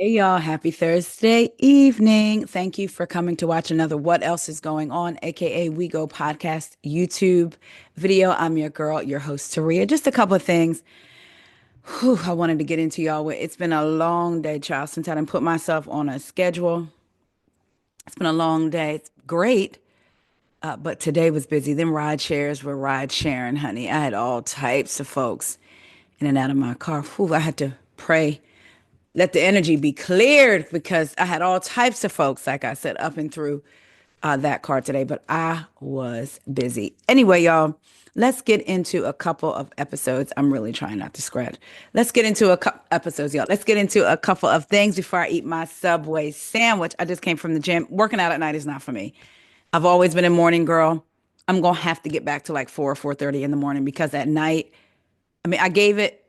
Hey y'all, happy Thursday evening. Thank you for coming to watch another What Else is Going On, aka We Go podcast YouTube video. I'm your girl, your host, Taria. Just a couple of things I wanted to get into y'all with. It's been a long day, child, since I didn't put myself on a schedule. It's been a long day. It's great, but today was busy. Them ride shares were ride sharing, honey. I had all types of folks in and out of my car. I had to pray, let the energy be cleared because I had all types of folks, like I said, up and through that car today, but I was busy. Anyway, y'all, let's get into a couple of episodes. I'm really trying not to scratch. Let's get into a couple episodes, y'all. Let's get into a couple of things before I eat my Subway sandwich. I just came from the gym. Working out at night is not for me. I've always been a morning girl. I'm gonna have to get back to like 4:30 in the morning because at night, I gave it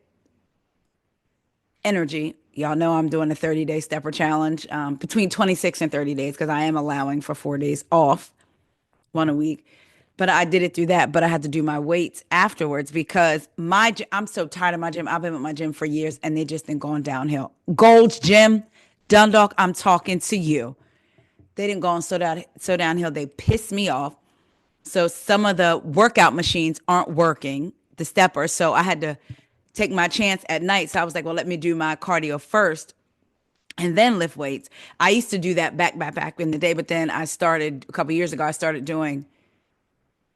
energy. Y'all know I'm doing a 30-day stepper challenge, between 26 and 30 days because I am allowing for 4 days off, one a week. But I did it through that. But I had to do my weights afterwards because I'm so tired of my gym. I've been with my gym for years and they just been going downhill. Gold's Gym, Dundalk, I'm talking to you. They didn't go on so downhill. They pissed me off. So some of the workout machines aren't working, the steppers. So I had to take my chance at night. So I was like, well, let me do my cardio first and then lift weights. I used to do that back in the day, but then I started a couple years ago. I started doing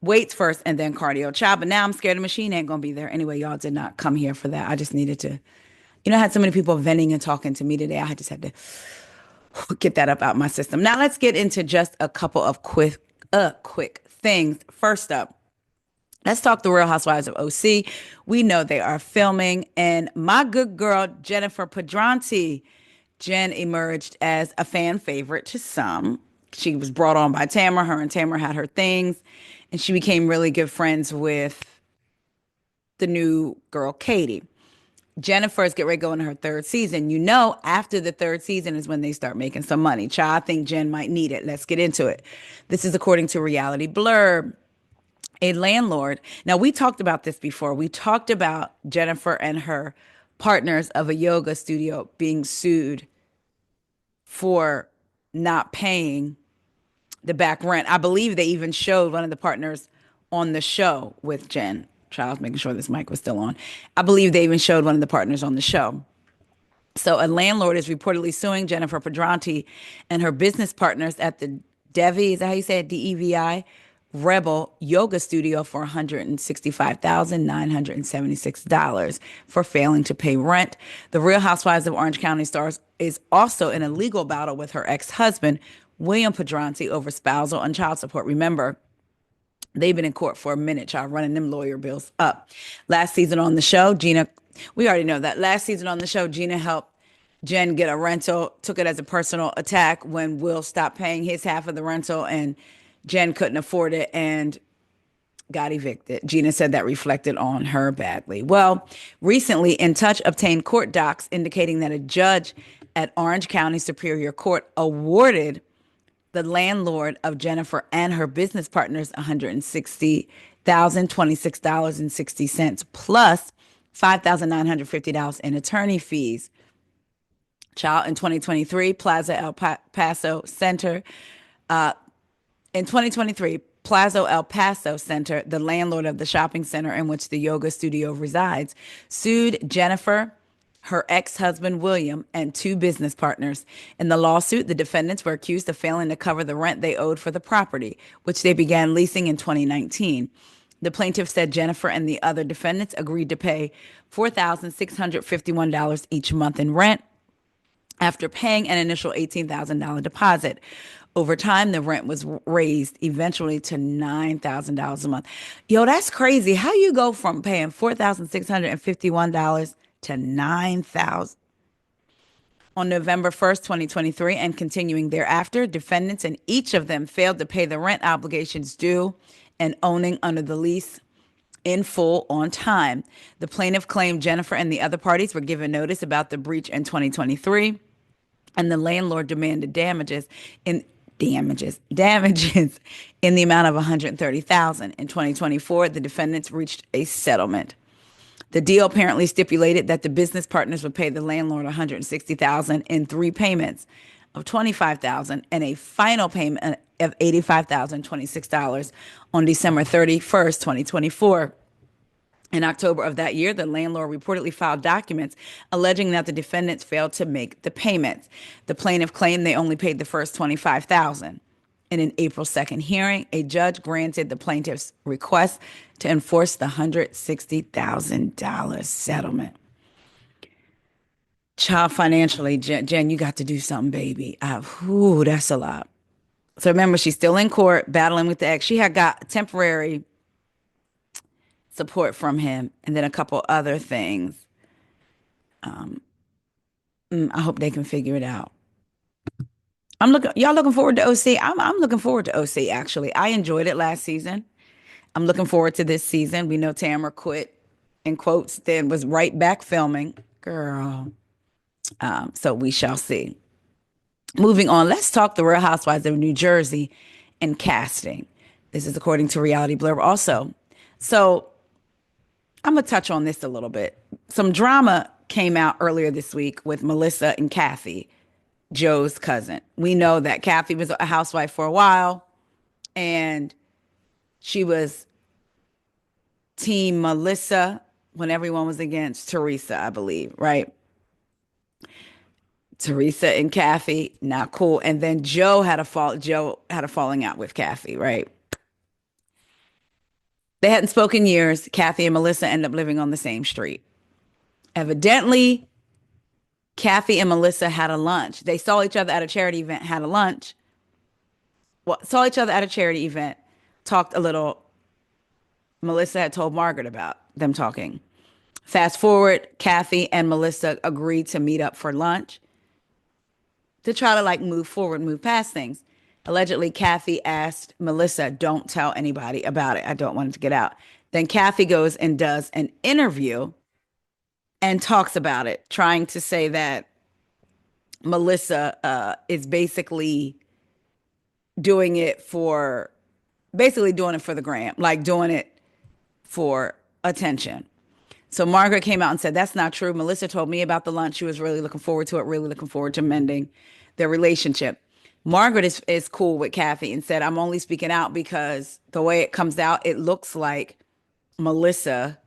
weights first and then cardio. Child, but now I'm scared the machine ain't gonna be there anyway. Y'all did not come here for that. I just needed to, I had so many people venting and talking to me today. I just had to get that up out my system. Now let's get into just a couple of quick things. First up, let's talk the Real Housewives of OC. We know they are filming, and my good girl, Jennifer Padranti. Jen emerged as a fan favorite to some. She was brought on by Tamara. Her and Tamara had her things, and she became really good friends with the new girl, Katie. Jennifer is getting ready to go into her third season. After the third season is when they start making some money. Child, I think Jen might need it. Let's get into it. This is according to Reality Blurb. A landlord. Now, we talked about this before. We talked about Jennifer and her partners of a yoga studio being sued for not paying the back rent. I believe they even showed one of the partners on the show with Jen. Charles, making sure this mic was still on. I believe they even showed one of the partners on the show. So a landlord is reportedly suing Jennifer Pedranti and her business partners at the Devi, is that how you say it? DEVI Rebel Yoga Studio for $165,976 for failing to pay rent. The Real Housewives of Orange County stars is also in a legal battle with her ex-husband, William Padranti, over spousal and child support. Remember, they've been in court for a minute, y'all, running them lawyer bills up. Last season on the show, we already know that. Last season on the show, Gina helped Jen get a rental, took it as a personal attack when Will stopped paying his half of the rental and Jen couldn't afford it and got evicted. Gina said that reflected on her badly. Well, recently, In Touch obtained court docs indicating that a judge at Orange County Superior Court awarded the landlord of Jennifer and her business partners $160,026.60 plus $5,950 in attorney fees. Child, in 2023, Plaza El Paso Center, in 2023, Plaza El Paso Center, the landlord of the shopping center in which the yoga studio resides, sued Jennifer, her ex-husband William, and two business partners. In the lawsuit, the defendants were accused of failing to cover the rent they owed for the property, which they began leasing in 2019. The plaintiff said Jennifer and the other defendants agreed to pay $4,651 each month in rent after paying an initial $18,000 deposit. Over time, the rent was raised eventually to $9,000 a month. Yo, that's crazy. How you go from paying $4,651 to $9,000? On November 1st, 2023, and continuing thereafter, defendants and each of them failed to pay the rent obligations due and owning under the lease in full on time. The plaintiff claimed Jennifer and the other parties were given notice about the breach in 2023, and the landlord demanded damages in the amount of $130,000. In 2024, the defendants reached a settlement. The deal apparently stipulated that the business partners would pay the landlord $160,000 in three payments of $25,000 and a final payment of $85,026 on December 31st, 2024. In October of that year, the landlord reportedly filed documents alleging that the defendants failed to make the payments. The plaintiff claimed they only paid the first $25,000. In an April 2nd hearing, a judge granted the plaintiff's request to enforce the $160,000 settlement. Child, financially, Jen, you got to do something, baby. That's a lot. So remember, she's still in court battling with the ex. She had got temporary support from him and then a couple other things. I hope they can figure it out. Y'all looking forward to OC? I'm looking forward to OC, actually. I enjoyed it last season. I'm looking forward to this season. We know Tamara quit, in quotes, then was right back filming. Girl. So we shall see. Moving on, let's talk the Real Housewives of New Jersey and casting. This is according to Reality Blurb also. So I'm going to touch on this a little bit. Some drama came out earlier this week with Melissa and Kathy, Joe's cousin. We know that Kathy was a housewife for a while, and she was team Melissa when everyone was against Teresa, I believe, right? Teresa and Kathy, not cool. And then Joe had a falling out with Kathy, right? They hadn't spoken years. Kathy and Melissa end up living on the same street. Evidently, Kathy and Melissa had a lunch. They saw each other at a charity event, had a lunch. Well, saw each other at a charity event, talked a little. Melissa had told Margaret about them talking. Fast forward, Kathy and Melissa agreed to meet up for lunch to try to move forward, move past things. Allegedly, Kathy asked Melissa, don't tell anybody about it. I don't want it to get out. Then Kathy goes and does an interview and talks about it, trying to say that Melissa is basically doing it for the gram, doing it for attention. So Margaret came out and said, that's not true. Melissa told me about the lunch. She was really looking forward to it, really looking forward to mending their relationship. Margaret is cool with Kathy and said, I'm only speaking out because the way it comes out, it looks like Melissa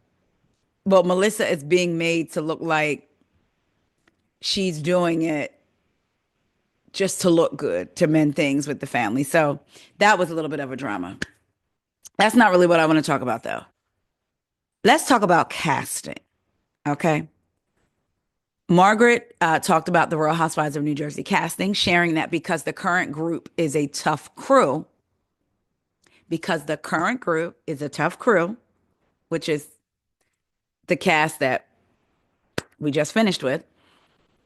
is being made to look like she's doing it just to look good, to mend things with the family. So that was a little bit of a drama. That's not really what I want to talk about, though. Let's talk about casting, okay? Margaret talked about the Real Housewives of New Jersey casting, sharing that because the current group is a tough crew, which is the cast that we just finished with,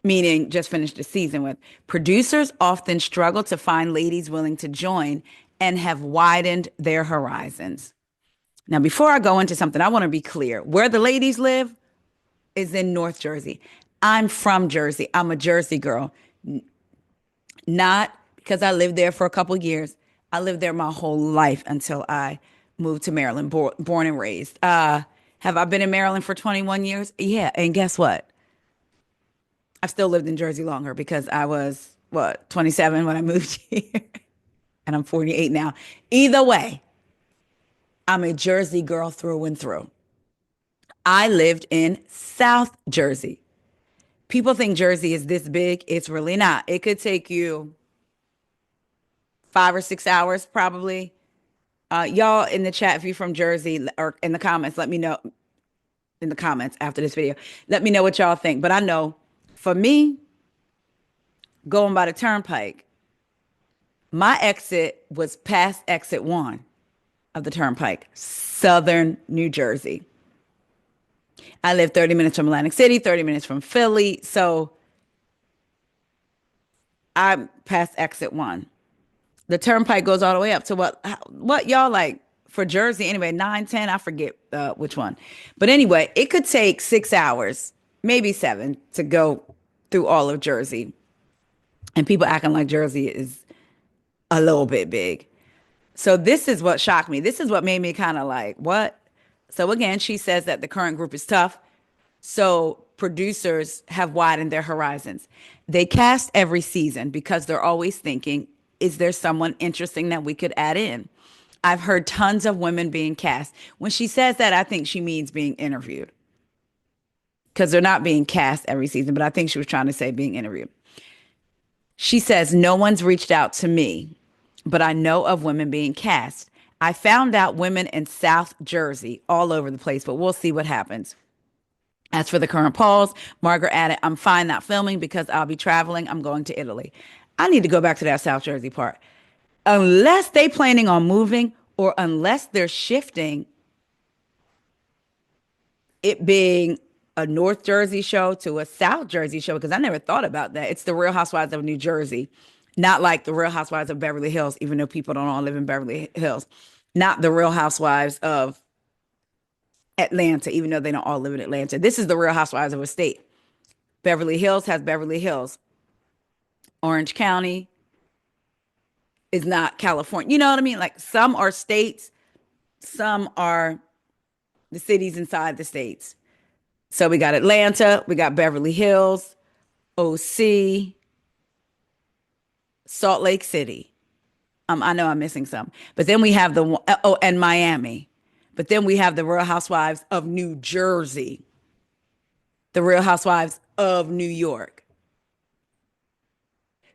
meaning just finished the season with, producers often struggle to find ladies willing to join and have widened their horizons. Now, before I go into something, I want to be clear. Where the ladies live is in North Jersey. I'm from Jersey. I'm a Jersey girl. Not because I lived there for a couple of years. I lived there my whole life until I moved to Maryland, born and raised. Have I been in Maryland for 21 years? Yeah, and guess what? I've still lived in Jersey longer because I was, 27 when I moved here, and I'm 48 now. Either way, I'm a Jersey girl through and through. I lived in South Jersey. People think Jersey is this big. It's really not. It could take you 5 or 6 hours, probably. Y'all in the chat, if you're from Jersey or in the comments, let me know in the comments after this video. Let me know what y'all think. But I know for me, going by the turnpike, my exit was past exit 1 of the turnpike, Southern New Jersey. I live 30 minutes from Atlantic City, 30 minutes from Philly. So I'm past exit 1. The turnpike goes all the way up to what y'all like for Jersey anyway, 9, 10, I forget which one. But anyway, it could take 6 hours, maybe 7 to go through all of Jersey. And people acting like Jersey is a little bit big. So this is what shocked me. This is what made me kind of like, what? So again, she says that the current group is tough. So producers have widened their horizons. They cast every season because they're always thinking, is there someone interesting that we could add in? I've heard tons of women being cast. When she says that, I think she means being interviewed because they're not being cast every season, but I think she was trying to say being interviewed. She says, no one's reached out to me, but I know of women being cast. I found out women in South Jersey all over the place, but we'll see what happens. As for the current pause, Margaret added, I'm fine not filming because I'll be traveling. I'm going to Italy. I need to go back to that South Jersey part. Unless they planning on moving or unless they're shifting it being a North Jersey show to a South Jersey show, because I never thought about that. It's the Real Housewives of New Jersey, not like the Real Housewives of Beverly Hills, even though people don't all live in Beverly Hills. Not the Real Housewives of Atlanta, even though they don't all live in Atlanta. This is the Real Housewives of a state. Beverly Hills has Beverly Hills. Orange County is not California. You know what I mean? Like some are states, some are the cities inside the states. So we got Atlanta, we got Beverly Hills, OC, Salt Lake City. I know I'm missing some, but then we have and Miami. But then we have the Real Housewives of New Jersey, the Real Housewives of New York.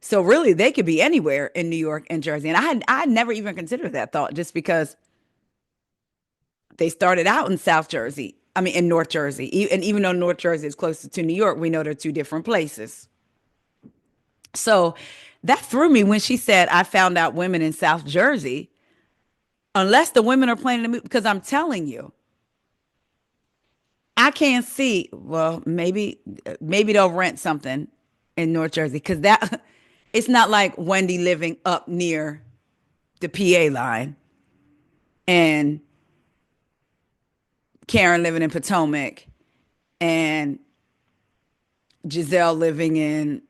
So really, they could be anywhere in New York and Jersey. And I never even considered that thought, just because they started out in South Jersey. I mean, in North Jersey. And even though North Jersey is closer to New York, we know they're two different places. So that threw me when she said, I found out women in South Jersey, unless the women are planning to move, because I'm telling you, I can't see, well, maybe they'll rent something in North Jersey, because that it's not like Wendy living up near the PA line and Karen living in Potomac and Giselle living in,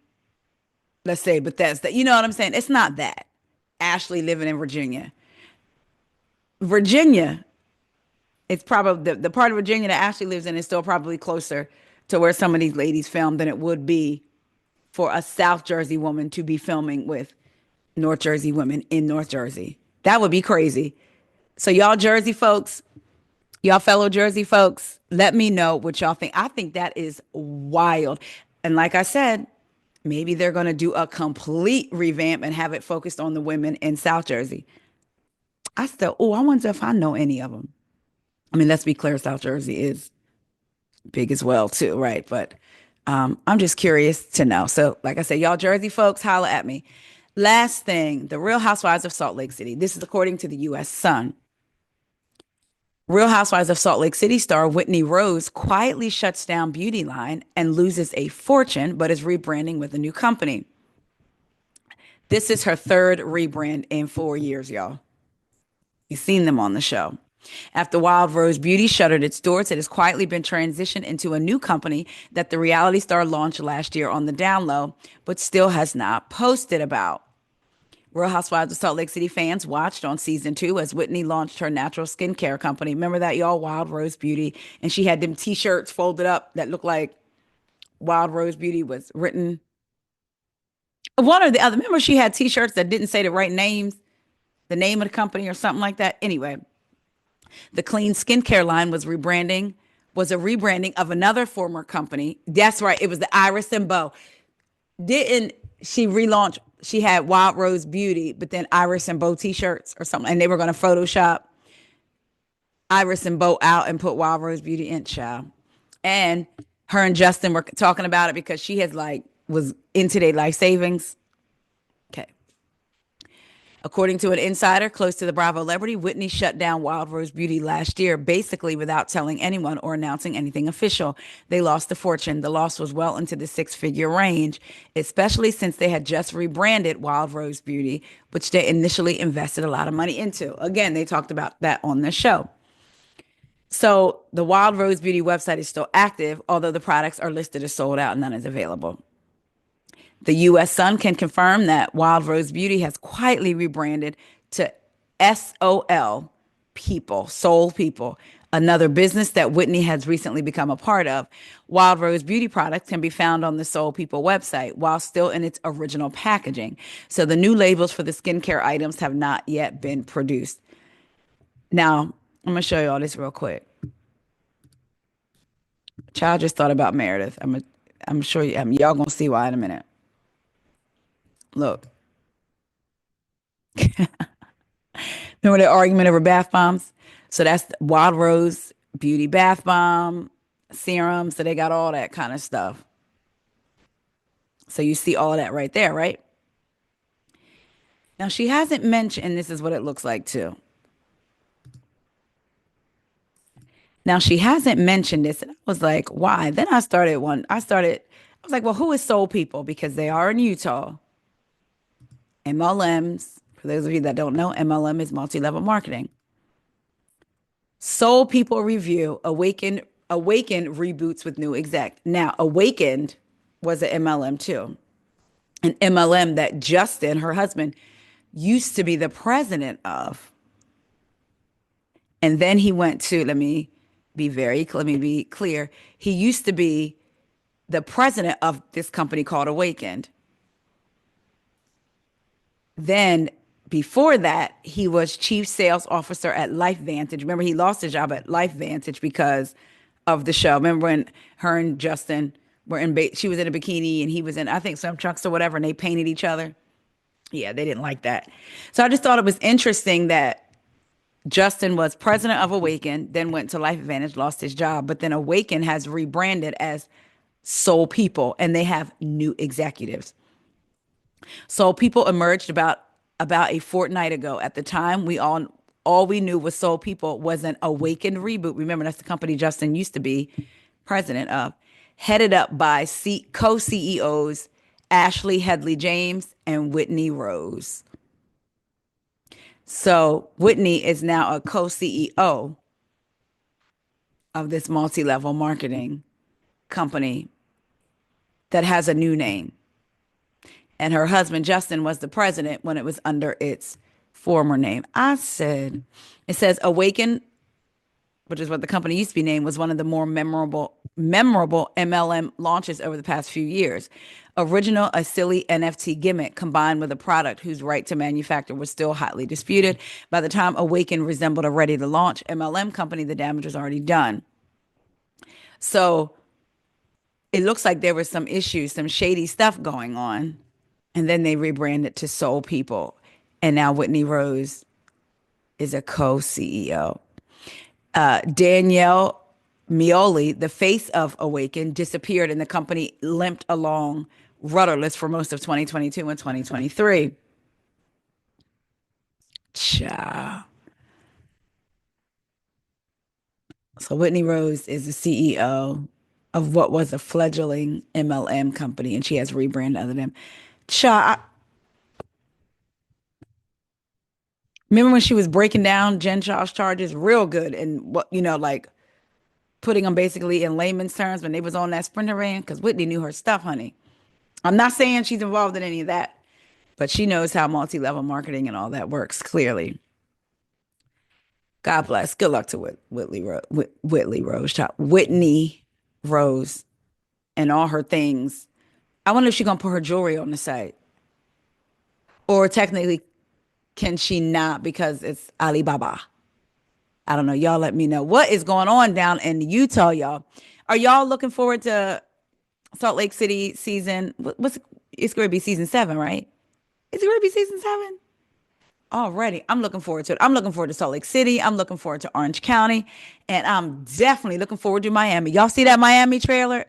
let's say, Bethesda. You know what I'm saying? It's not that. Ashley living in Virginia. Virginia, it's probably the part of Virginia that Ashley lives in is still probably closer to where some of these ladies filmed than it would be for a South Jersey woman to be filming with North Jersey women in North Jersey. That would be crazy. So y'all Jersey folks, y'all fellow Jersey folks, let me know what y'all think. I think that is wild. And like I said, maybe they're going to do a complete revamp and have it focused on the women in South Jersey. I wonder if I know any of them. I mean, let's be clear, South Jersey is big as well, too, right? But I'm just curious to know. So, like I said, y'all Jersey folks, holla at me. Last thing, the Real Housewives of Salt Lake City. This is according to the U.S. Sun. Real Housewives of Salt Lake City star Whitney Rose quietly shuts down beauty line and loses a fortune, but is rebranding with a new company. This is her third rebrand in 4 years, y'all. You've seen them on the show. After Wild Rose Beauty shuttered its doors, it has quietly been transitioned into a new company that the reality star launched last year on the down low, but still has not posted about. Real Housewives of Salt Lake City fans watched on season 2 as Whitney launched her natural skincare company. Remember that, y'all? Wild Rose Beauty. And she had them t-shirts folded up that looked like Wild Rose Beauty was written. One or the other. Remember she had t-shirts that didn't say the right names, the name of the company or something like that? Anyway, the clean skincare line was a rebranding of another former company. That's right. It was the Iris and Beau. Didn't she relaunch? She had Wild Rose Beauty, but then Iris and Beau t-shirts or something. And they were going to Photoshop Iris and Beau out and put Wild Rose Beauty in, child. And her and Justin were talking about it because she was into their life savings. Okay. According to an insider close to the Bravo celebrity, Whitney shut down Wild Rose Beauty last year, basically without telling anyone or announcing anything official. They lost a fortune. The loss was well into the six-figure range, especially since they had just rebranded Wild Rose Beauty, which they initially invested a lot of money into. Again, they talked about that on the show. So the Wild Rose Beauty website is still active, although the products are listed as sold out and none is available. The U.S. Sun can confirm that Wild Rose Beauty has quietly rebranded to SOL People, Soul People, another business that Whitney has recently become a part of. Wild Rose beauty products can be found on the Soul People website while still in its original packaging. So the new labels for the skincare items have not yet been produced. Now, I'm going to show you all this real quick. Child just thought about Meredith. I'm sure y'all going to see why in a minute. Look. Remember the argument over bath bombs? So that's Wild Rose Beauty Bath Bomb, serum. So they got all that kind of stuff. So you see all of that right there, right? Now she hasn't mentioned, and this is what it looks like too. Now she hasn't mentioned this, and I was like, why? Then I was like, well, who is Soul People? Because they are in Utah. MLMs, for those of you that don't know, MLM is multi-level marketing. Soul People Review, Awakened reboots with new exec. Now, Awakened was an MLM too. An MLM that Justin, her husband, used to be the president of. And then he went to, let me be clear. He used to be the president of this company called Awakened. Then before that, he was chief sales officer at Life Vantage. Remember, he lost his job at Life Vantage because of the show. Remember when her and Justin were she was in a bikini and he was in, I think, some trunks or whatever, and they painted each other. Yeah, they didn't like that. So I just thought it was interesting that Justin was president of Awaken, then went to Life Advantage, lost his job, but then Awaken has rebranded as Soul People, and they have new executives. Soul People emerged about a fortnight ago. At the time, all we knew was Soul People was an Awakened reboot. Remember, that's the company Justin used to be president of, headed up by co-CEOs Ashley Headley James and Whitney Rose. So Whitney is now a co-CEO of this multi-level marketing company that has a new name. And her husband, Justin, was the president when it was under its former name. It says Awaken, which is what the company used to be named, was one of the more memorable MLM launches over the past few years. Original, a silly NFT gimmick combined with a product whose right to manufacture was still hotly disputed. By the time Awaken resembled a ready-to-launch MLM company, the damage was already done. So it looks like there was some issues, some shady stuff going on. And then they rebranded to Soul People. And now Whitney Rose is a co-CEO. Danielle Mioli, the face of Awaken, disappeared and the company limped along rudderless for most of 2022 and 2023. Cha. So Whitney Rose is the CEO of what was a fledgling MLM company, and she has rebranded under them. Cha. Remember when she was breaking down Jen Shaw's charges real good and what, like putting them basically in layman's terms when they was on that Sprinter van? Because Whitney knew her stuff, honey. I'm not saying she's involved in any of that, but she knows how multi-level marketing and all that works, clearly. God bless. Good luck to Whitney Rose and all her things. I wonder if she's going to put her jewelry on the site. Or technically, can she not because it's Alibaba? I don't know. Y'all let me know. What is going on down in Utah, y'all? Are y'all looking forward to Salt Lake City season? It's going to be season 7, right? Is it going to be season 7? Already. I'm looking forward to it. I'm looking forward to Salt Lake City. I'm looking forward to Orange County. And I'm definitely looking forward to Miami. Y'all see that Miami trailer?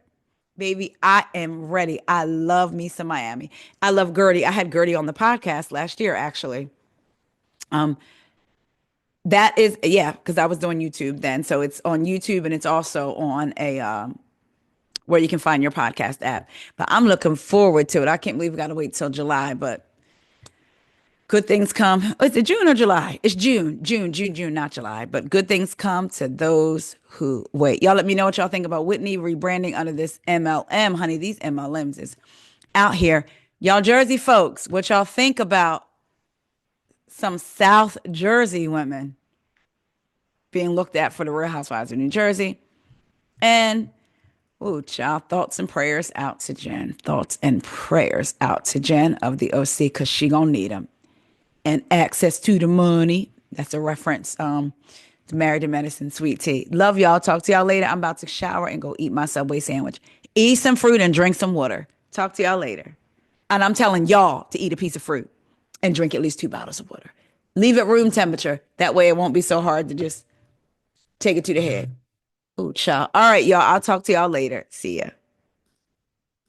Baby, I am ready. I love me some Miami. I love Gertie. I had Gertie on the podcast last year, actually. That is, yeah, because I was doing YouTube then. So it's on YouTube and it's also on where you can find your podcast app. But I'm looking forward to it. I can't believe we got to wait till July, but good things come. Oh, is it June or July? It's June, not July. But good things come to those who wait. Y'all let me know what y'all think about Whitney rebranding under this MLM. Honey, these MLMs is out here. Y'all Jersey folks, what y'all think about some South Jersey women being looked at for the Real Housewives of New Jersey. And, oh, child, thoughts and prayers out to Jen. Thoughts and prayers out to Jen of the OC, because she gonna need them. And access to the money. That's a reference to Married to Medicine, Sweet Tea. Love y'all. Talk to y'all later. I'm about to shower and go eat my Subway sandwich. Eat some fruit and drink some water. Talk to y'all later. And I'm telling y'all to eat a piece of fruit and drink at least 2 bottles of water. Leave it room temperature. That way it won't be so hard to just take it to the head. Ooh, child. All right, y'all. I'll talk to y'all later. See ya.